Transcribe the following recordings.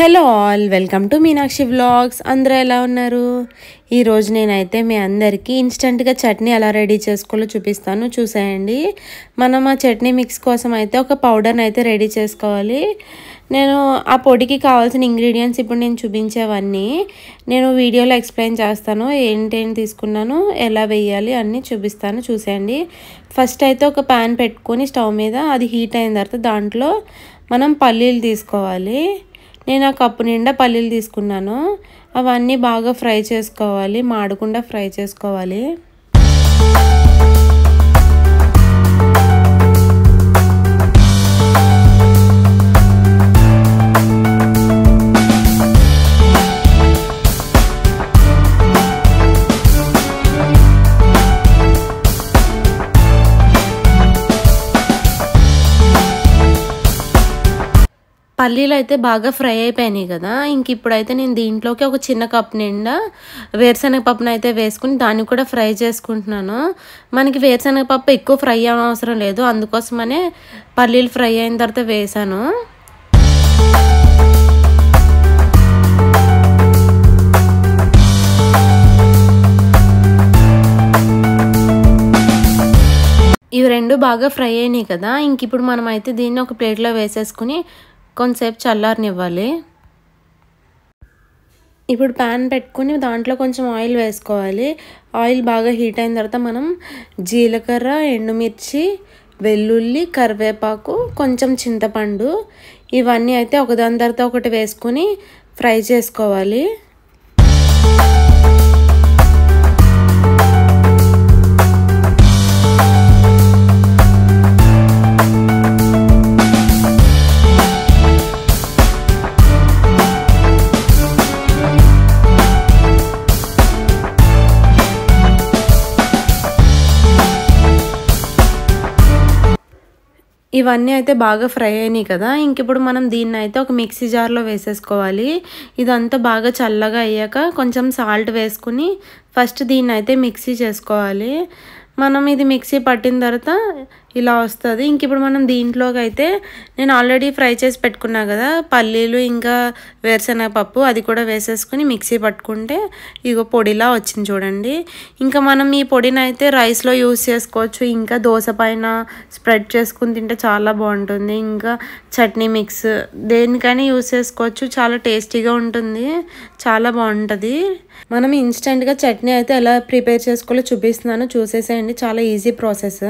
Hello all, welcome to Meenakshi vlogs. అందరూ ఎలా ఉన్నారు? ఈరోజు నేనైతే మీ అందరికీ ఇన్స్టెంట్గా చట్నీ ఎలా రెడీ చేసుకోవాలో చూపిస్తాను, చూసేయండి. మనం ఆ చట్నీ మిక్స్ కోసం అయితే ఒక పౌడర్ని అయితే రెడీ చేసుకోవాలి. నేను ఆ పొడికి కావాల్సిన ఇంగ్రీడియంట్స్ ఇప్పుడు నేను చూపించేవన్నీ నేను వీడియోలో ఎక్స్ప్లెయిన్ చేస్తాను. ఏంటేంటి తీసుకున్నాను, ఎలా వేయాలి అన్నీ చూపిస్తాను, చూసేయండి. ఫస్ట్ అయితే ఒక ప్యాన్ పెట్టుకొని స్టవ్ మీద అది హీట్ అయిన తర్వాత దాంట్లో మనం పల్లీలు తీసుకోవాలి. నేను ఆ కప్పు నిండా పల్లీలు తీసుకున్నాను. అవన్నీ బాగా ఫ్రై చేసుకోవాలి, మాడకుండా ఫ్రై చేసుకోవాలి. పల్లీలు అయితే బాగా ఫ్రై అయిపోయినాయి కదా. ఇంక ఇప్పుడైతే నేను దీంట్లోకి ఒక చిన్న కప్ నిండా వేరుశనగ పప్పును అయితే వేసుకుని దాన్ని కూడా ఫ్రై చేసుకుంటున్నాను. మనకి వేరుశనగ పప్పు ఎక్కువ ఫ్రై అవసరం లేదు, అందుకోసమనే పల్లీలు ఫ్రై అయిన తర్వాత వేసాను. ఇవి రెండు బాగా ఫ్రై అయినాయి కదా. ఇంక ఇప్పుడు మనం అయితే దీన్ని ఒక ప్లేట్లో వేసేసుకుని కొంతసేపు చల్లారనివ్వాలి. ఇప్పుడు ప్యాన్ పెట్టుకుని దాంట్లో కొంచెం ఆయిల్ వేసుకోవాలి. ఆయిల్ బాగా హీట్ అయిన తర్వాత మనం జీలకర్ర, ఎండుమిర్చి, వెల్లుల్లి, కరివేపాకు, కొంచెం చింతపండు ఇవన్నీ అయితే ఒకదాని తర్వాత ఒకటి వేసుకుని ఫ్రై చేసుకోవాలి. ఇవన్నీ అయితే బాగా ఫ్రై అయినాయి కదా. ఇంక ఇప్పుడు మనం దీన్ని అయితే ఒక మిక్సీ జార్లో వేసేసుకోవాలి. ఇదంతా బాగా చల్లగా అయ్యాక కొంచెం సాల్ట్ వేసుకుని ఫస్ట్ దీన్ని అయితే మిక్సీ చేసుకోవాలి. మనం ఇది మిక్సీ పట్టిన తర్వాత ఇలా వస్తుంది. ఇంక ఇప్పుడు మనం దీంట్లోకి అయితే నేను ఆల్రెడీ ఫ్రై చేసి పెట్టుకున్నా కదా పల్లీలు ఇంకా వేరుశనగ పప్పు, అది కూడా వేసేసుకుని మిక్సీ పట్టుకుంటే ఇగో పొడిలా వచ్చింది చూడండి. ఇంకా మనం ఈ పొడిని అయితే రైస్లో యూస్ చేసుకోవచ్చు, ఇంకా దోశ పైన స్ప్రెడ్ చేసుకుని తింటే చాలా బాగుంటుంది. ఇంకా చట్నీ మిక్స్ దేనికైనా యూస్ చేసుకోవచ్చు, చాలా టేస్టీగా ఉంటుంది, చాలా బాగుంటుంది. మనం ఇన్స్టెంట్గా చట్నీ అయితే ఎలా ప్రిపేర్ చేసుకోవాలో చూపిస్తున్నాను, చూసేసేయండి. చాలా ఈజీ ప్రాసెస్.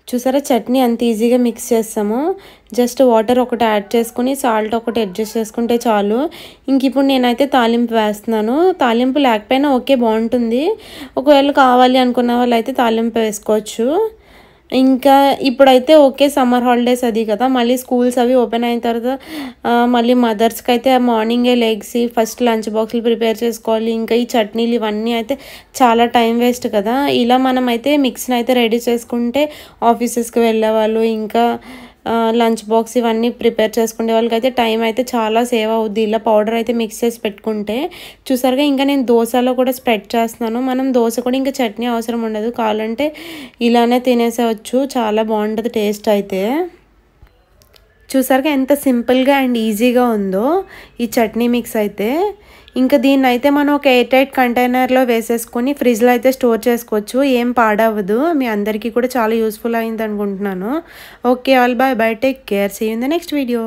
చూసారా చట్నీ అంత ఈజీగా మిక్స్ చేస్తాము. జస్ట్ వాటర్ ఒకటి యాడ్ చేసుకుని సాల్ట్ ఒకటి అడ్జస్ట్ చేసుకుంటే చాలు. ఇంక ఇప్పుడు నేనైతే తాలింపు వేస్తున్నాను. తాలింపు లేకపోయినా ఓకే, బాగుంటుంది. ఒకవేళ కావాలి అనుకున్న వాళ్ళు అయితే తాలింపు వేసుకోవచ్చు. ఇంకా ఇప్పుడైతే ఓకే, సమ్మర్ హాలిడేస్ అది కదా, మళ్ళీ స్కూల్స్ అవి ఓపెన్ అయిన తర్వాత మళ్ళీ మదర్స్కి అయితే మార్నింగే లెగ్సి ఫస్ట్ లంచ్ బాక్సులు ప్రిపేర్ చేసుకోవాలి. ఇంకా ఈ చట్నీలు ఇవన్నీ అయితే చాలా టైం వేస్ట్ కదా. ఇలా మనం అయితే మిక్స్ని అయితే రెడీ చేసుకుంటే ఆఫీసెస్కి వెళ్ళే వాళ్ళు ఇంకా లంచ్ బాక్స్ ఇవన్నీ ప్రిపేర్ చేసుకునే వాళ్ళకైతే టైం అయితే చాలా సేవ్ అవుద్ది. ఇలా పౌడర్ అయితే మిక్స్ చేసి పెట్టుకుంటే. చూసారుగా ఇంకా నేను దోశలో కూడా స్ప్రెడ్ చేస్తున్నాను. మనం దోశ కూడా ఇంకా చట్నీ అవసరం ఉండదు, కావాలంటే ఇలానే తినేసేవచ్చు, చాలా బాగుంటుంది టేస్ట్ అయితే. చూసారుగా ఎంత సింపుల్గా అండ్ ఈజీగా ఉందో ఈ చట్నీ మిక్స్ అయితే. ఇంకా దీన్ని అయితే మనం ఒక ఎయిర్ టైట్ కంటైనర్లో వేసేసుకొని ఫ్రిడ్జ్లో అయితే స్టోర్ చేసుకోవచ్చు, ఏం పాడవదు. మీ అందరికీ కూడా చాలా యూస్ఫుల్ అయింది అనుకుంటున్నాను. Okay all, bye bye, take care, see you in the next video.